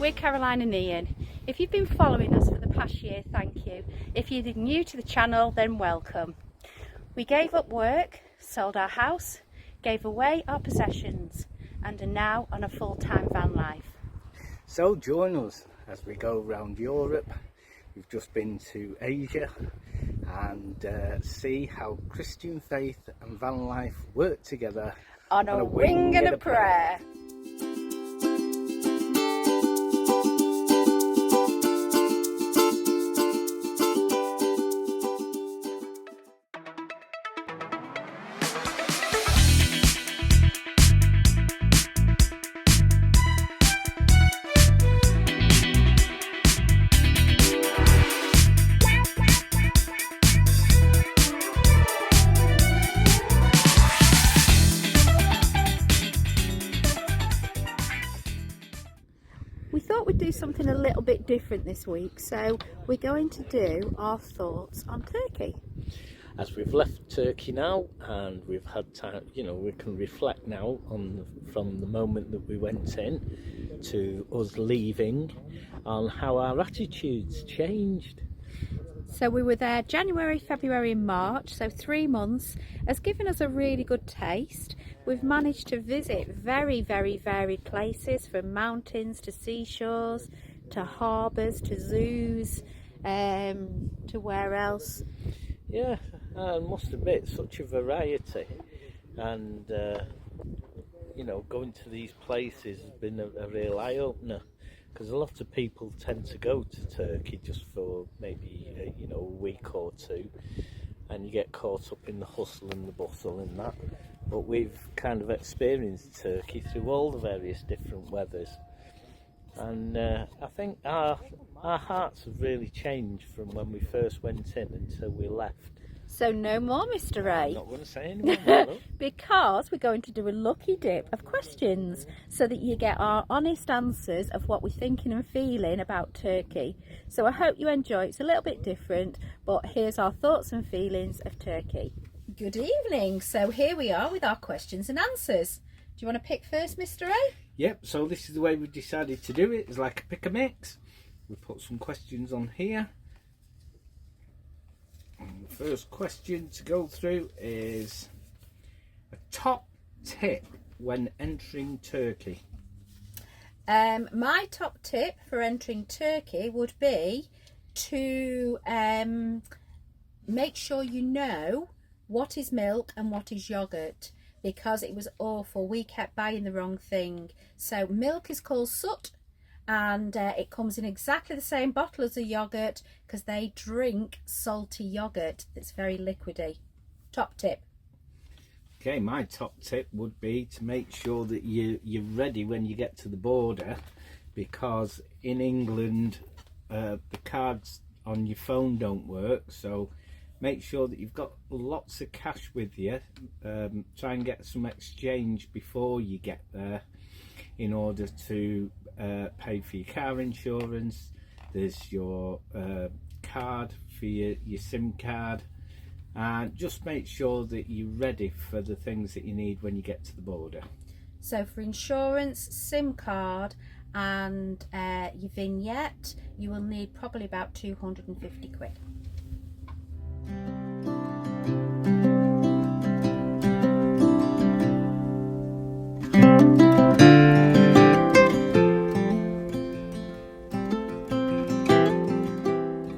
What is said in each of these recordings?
we're Caroline and Ian. If you've been following us for the past year, thank you. If you're new to the channel, then welcome. We gave up work, sold our house, gave away our possessions, and are now on a full-time van life. So join us as we go around Europe. We've just been to Asia and see how Christian faith and van life work together On a wing and a prayer. We thought we'd do something a little bit different this week, so we're going to do our thoughts on Turkey. As we've left Turkey now and we've had time, we can reflect now from the moment that we went in to us leaving on how our attitudes changed. So we were there January, February and March, so 3 months, has given us a really good taste. We've managed to visit very, very varied places, from mountains to seashores, to harbours, to zoos, to where else? Yeah, I must admit, such a variety, and going to these places has been a real eye-opener. Because a lot of people tend to go to Turkey just for maybe a week or two, and you get caught up in the hustle and the bustle and that. But we've kind of experienced Turkey through all the various different weathers, and I think our hearts have really changed from when we first went in until we left. So no more Mr. A. I'm not going to say any more. Because we're going to do a lucky dip of questions so that you get our honest answers of what we're thinking and feeling about Turkey. So I hope you enjoy. It's a little bit different, but here's our thoughts and feelings of Turkey. Good evening. So here we are with our questions and answers. Do you want to pick first, Mr. A? Yep, so this is the way we decided to do it. It's like a pick a mix. We put some questions on here. And the first question to go through is a top tip when entering Turkey. My top tip for entering Turkey would be to make sure you know what is milk and what is yogurt, because it was awful. We kept buying the wrong thing. So milk is called sut, and it comes in exactly the same bottle as the yogurt, because they drink salty yogurt that's very liquidy. Top tip. Okay, my top tip would be to make sure that you're ready when you get to the border, because in England the cards on your phone don't work, so make sure that you've got lots of cash with you. Try and get some exchange before you get there in order to pay for your car insurance. There's your card for your SIM card, and just make sure that you're ready for the things that you need when you get to the border. So for insurance, SIM card and your vignette, you will need probably about 250 quid.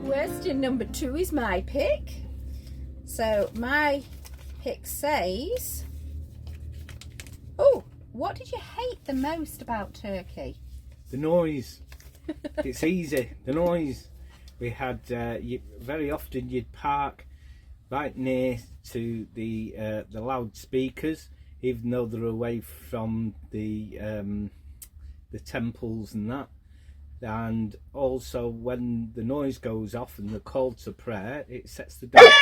Question number 2 is my pick. So my pick says, what did you hate the most about Turkey? The noise. It's easy. The noise. We had very often you'd park right near to the loudspeakers, even though they're away from the temples and that. And also when the noise goes off and the call to prayer, it sets the dog off.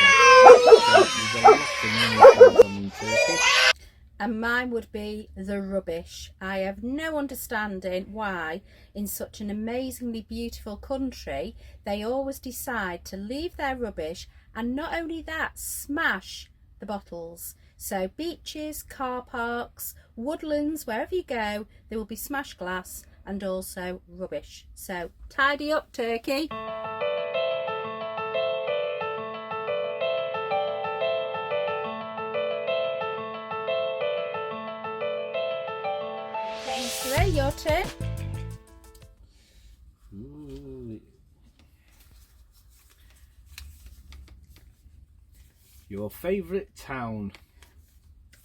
And mine would be the rubbish. I have no understanding why in such an amazingly beautiful country they always decide to leave their rubbish, and not only that, smash the bottles. So beaches, car parks, woodlands, wherever you go, there will be smashed glass and also rubbish. So tidy up, Turkey. Okay, Mr. A, your turn. Ooh. Your favourite town?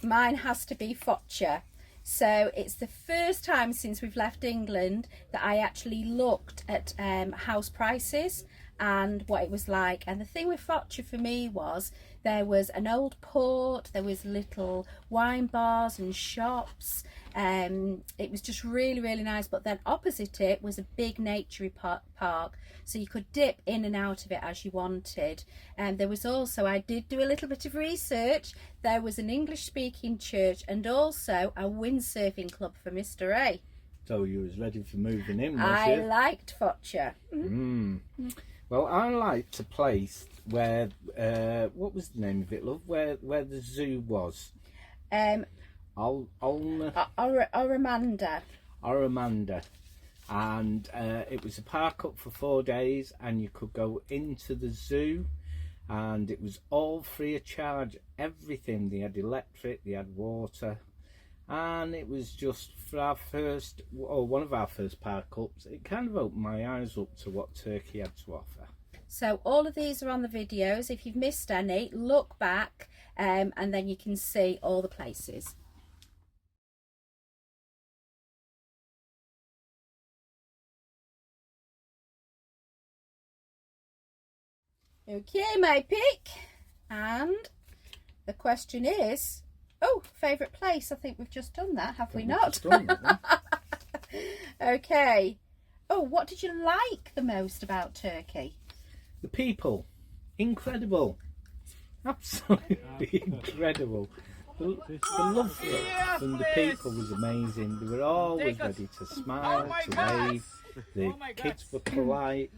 Mine has to be Foggia. So it's the first time since we've left England that I actually looked at house prices and what it was like. And the thing with Foggia for me was there was an old port, there was little wine bars and shops. It was just really, really nice. But then opposite it was a big naturey park, so you could dip in and out of it as you wanted. And there was also, I did do a little bit of research, there was an English speaking church and also a windsurfing club for Mr. A. So you was ready for moving in, was I you? liked Foggia. Well, I liked a place where, what was the name of it, love? Where the zoo was? Oramanda. Oramanda. And it was a park up for 4 days, and you could go into the zoo, and it was all free of charge, everything. They had electric, they had water, and it was just for our first, or one of our first park ups. It kind of opened my eyes up to what Turkey had to offer. So all of these are on the videos. If you've missed any, look back and then you can see all the places. Okay, my pick. And the question is, oh, favourite place. I think we've just done that, have we not? Okay. Oh, what did you like the most about Turkey? The people. Incredible. Absolutely incredible. The love from the people was amazing. They were always ready to smile, to wave. The kids were polite.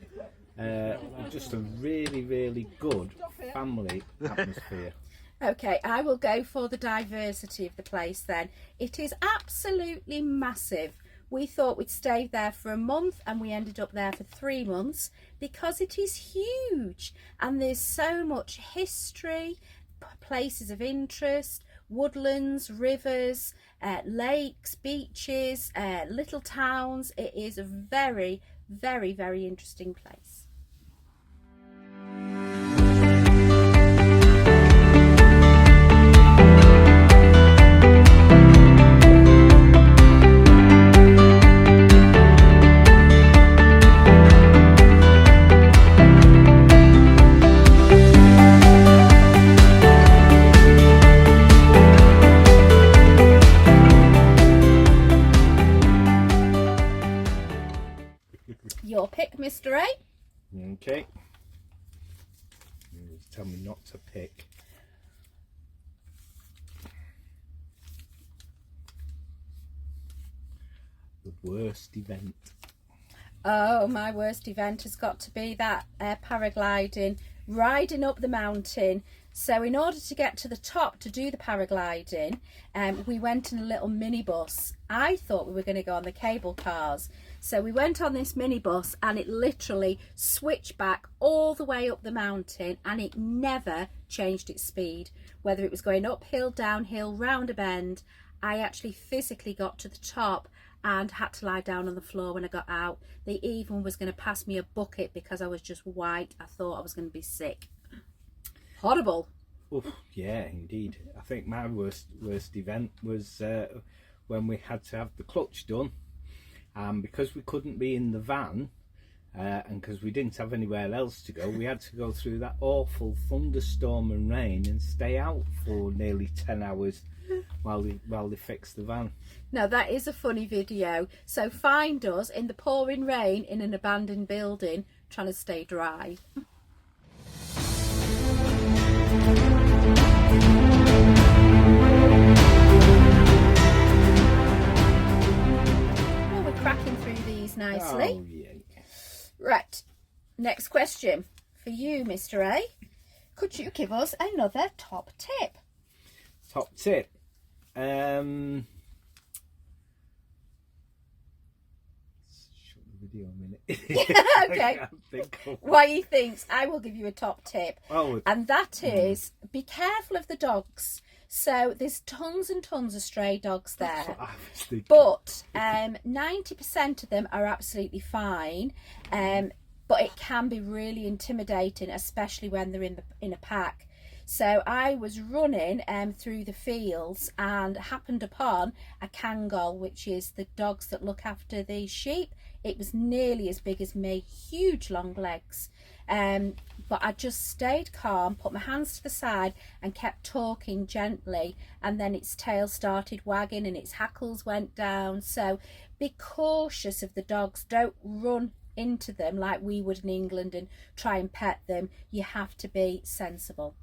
Just a really, really good family atmosphere. Okay, I will go for the diversity of the place then. It is absolutely massive. We thought we'd stay there for a month and we ended up there for 3 months because it is huge and there's so much history, places of interest, woodlands, rivers, lakes, beaches, little towns. It is a very, very, very interesting place. Your pick, Mr. A. Okay. You tell me not to pick. The worst event. Oh, my worst event has got to be that paragliding, riding up the mountain. So in order to get to the top to do the paragliding, we went in a little minibus. I thought we were going to go on the cable cars. So we went on this minibus and it literally switched back all the way up the mountain and it never changed its speed. Whether it was going uphill, downhill, round a bend, I actually physically got to the top and had to lie down on the floor when I got out. They even was going to pass me a bucket because I was just white. I thought I was going to be sick. Horrible. Oof, yeah, indeed. I think my worst event was when we had to have the clutch done. Because we couldn't be in the van and because we didn't have anywhere else to go, we had to go through that awful thunderstorm and rain and stay out for nearly 10 hours while they fixed the van. Now that is a funny video. So find us in the pouring rain in an abandoned building trying to stay dry. Cracking through these nicely. Oh, yeah. Right, next question for you, Mr. A. Could you give us another top tip? Top tip. video a minute. Okay. I can't think of What he thinks, I will give you a top tip. Oh, And that is, be careful of the dogs. So there's tons and tons of stray dogs that's there. what I was thinking. But 90% of them are absolutely fine. But it can be really intimidating, especially when they're in a pack. So I was running through the fields and happened upon a Kangol, which is the dogs that look after the sheep. It was nearly as big as me, huge long legs. But I just stayed calm, put my hands to the side and kept talking gently, and then its tail started wagging and its hackles went down. So be cautious of the dogs. Don't run into them like we would in England and try and pet them. You have to be sensible.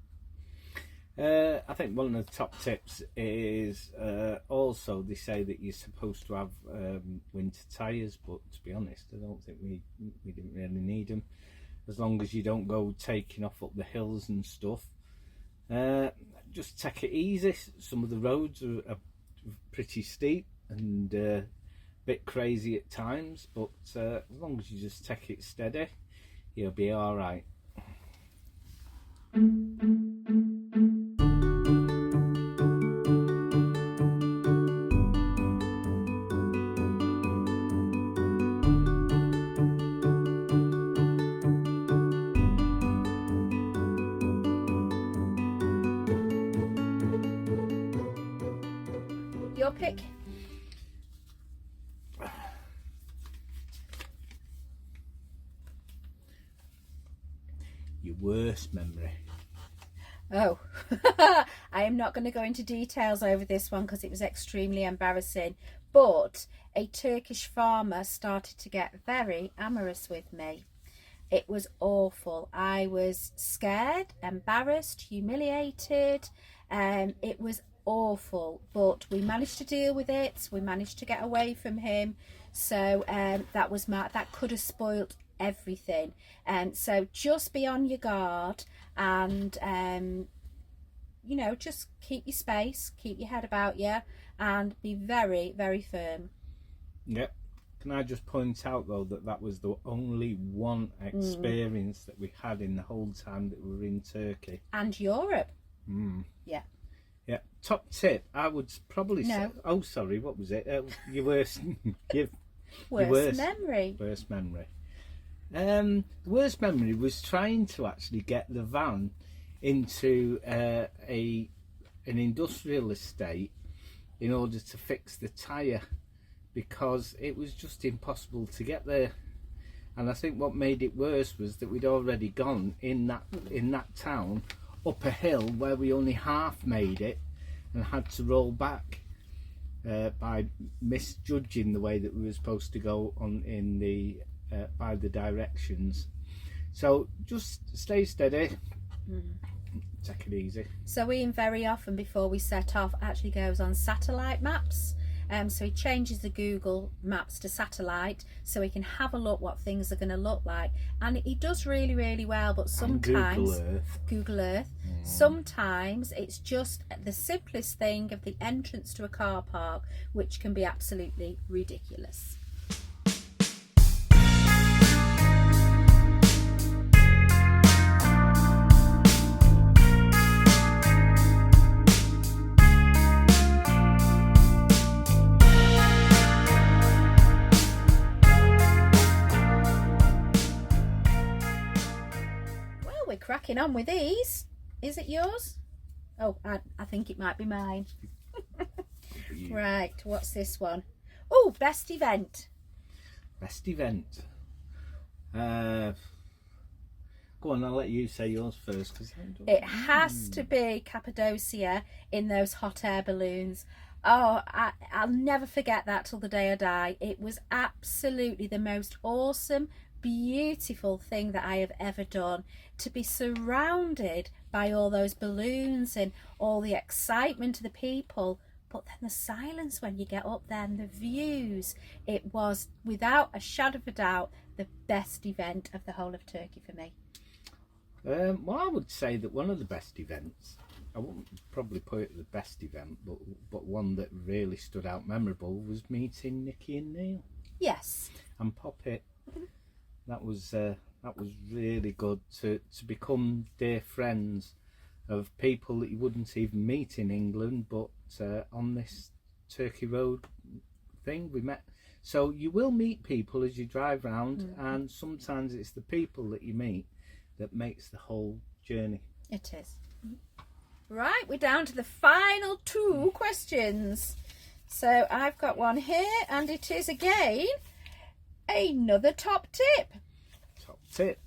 I think one of the top tips is also they say that you're supposed to have winter tyres, but to be honest, I don't think we didn't really need them, as long as you don't go taking off up the hills and stuff. Just take it easy. Some of the roads are pretty steep and a bit crazy at times, but as long as you just take it steady, you'll be all right. Your pick. Your worst memory. Oh, I am not going to go into details over this one because it was extremely embarrassing. But a Turkish farmer started to get very amorous with me. It was awful. I was scared, embarrassed, humiliated. It was awful, but we managed to deal with it. We managed to get away from him. So that could have spoilt everything. So just be on your guard and you know, just keep your space, keep your head about you, and be very, very firm. Yep. Can I just point out though that was the only one experience that we had in the whole time that we were in Turkey And Europe. Yeah. Top tip, I would probably say. Oh, sorry, what was it? Your worst, worst memory. Worst memory. The worst memory was trying to actually get the van into an industrial estate in order to fix the tyre, because it was just impossible to get there. And I think what made it worse was that we'd already gone in that town up a hill where we only half made it and had to roll back by misjudging the way that we were supposed to go on in the by the directions. So just stay steady, take it easy. So Ian very often before we set off actually goes on satellite maps. So he changes the Google Maps to satellite so he can have a look what things are going to look like, and he does really, really well. But sometimes Google Earth. Sometimes it's just the simplest thing of the entrance to a car park, which can be absolutely ridiculous. We're cracking on with these. Is it yours? Oh, I think it might be mine. Right, what's this one? Oh, best event. Best event. Go on, I'll let you say yours first. It has to be Cappadocia in those hot air balloons. Oh, I'll never forget that till the day I die. It was absolutely the most awesome, beautiful thing that I have ever done, to be surrounded by all those balloons and all the excitement of the people, but then the silence when you get up there and the views. It was without a shadow of a doubt the best event of the whole of Turkey for me. Well, I would say that one of the best events, I wouldn't probably put it the best event, but one that really stood out memorable was meeting Nikki and Neil. Yes. And Poppet. That was really good to become dear friends of people that you wouldn't even meet in England, but on this Turkey Road thing we met. So you will meet people as you drive round, and sometimes it's the people that you meet that makes the whole journey. It is. Right, we're down to the final 2 questions. So I've got one here, and it is again another top tip. Top tip.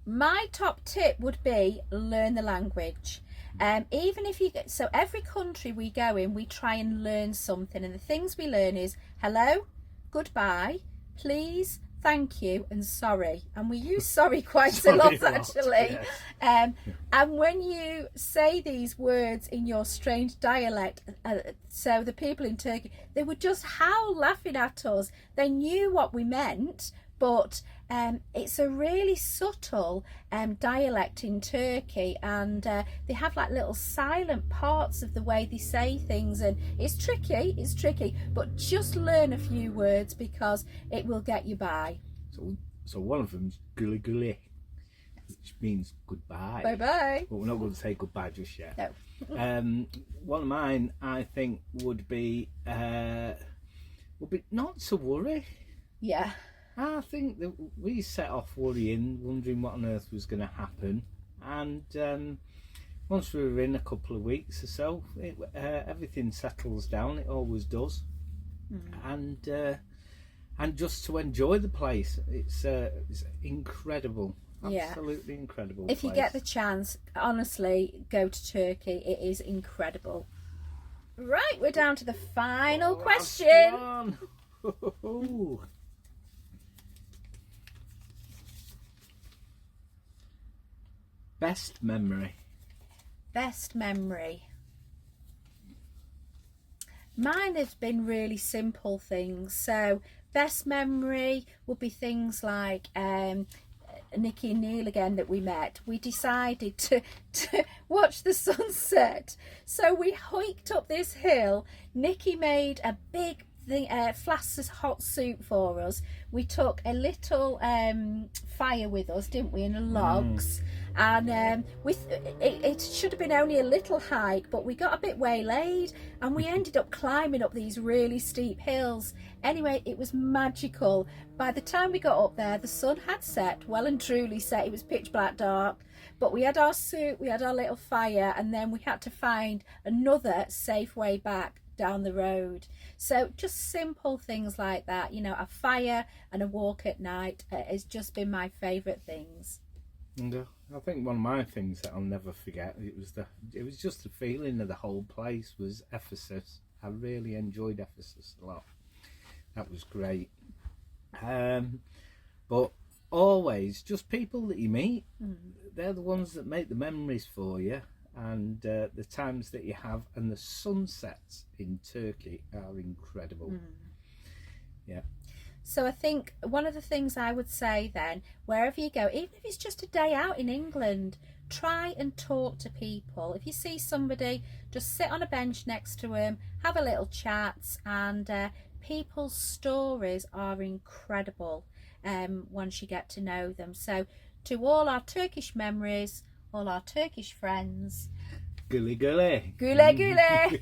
My top tip would be learn the language. Even if you get, so every country we go in, we try and learn something, and the things we learn is hello, goodbye, please, thank you, and sorry. And we use sorry quite a lot, actually. Yes. And when you say these words in your strange dialect, so the people in Turkey, they would just howl laughing at us. They knew what we meant, but it's a really subtle dialect in Turkey, and they have like little silent parts of the way they say things, and it's tricky, but just learn a few words because it will get you by. So one of them's gully gully, which means goodbye. Bye bye. But we're not going to say goodbye just yet. No. One of mine, I think, would be not to worry. Yeah. I think that we set off worrying, wondering what on earth was going to happen, and once we were in a couple of weeks or so, everything settles down. It always does, and just to enjoy the place. It's incredible, absolutely incredible. If you get the chance, honestly, go to Turkey. It is incredible. Right, we're down to the final question. Best memory. Best memory. Mine has been really simple things. So best memory would be things like Nikki and Neil again that we met. We decided to watch the sunset. So we hiked up this hill. Nikki made a big flask of hot soup for us. We took a little fire with us, didn't we, and logs. And it should have been only a little hike, but we got a bit waylaid and we ended up climbing up these really steep hills. Anyway, it was magical. By the time we got up there, the sun had set, well and truly set. It was pitch black dark, but we had our soup, we had our little fire, and then we had to find another safe way back down the road. So just simple things like that, you know, a fire and a walk at night has just been my favourite things. And I think one of my things that I'll never forget, it was just the feeling of the whole place was Ephesus. I really enjoyed Ephesus a lot. That was great. But always just people that you meet, they're the ones that make the memories for you, and the times that you have, and the sunsets in Turkey are incredible. Yeah. So I think one of the things I would say then, wherever you go, even if it's just a day out in England, try and talk to people. If you see somebody, just sit on a bench next to them, have a little chat, and people's stories are incredible once you get to know them. So to all our Turkish memories, all our Turkish friends, Güle güle. güle güle.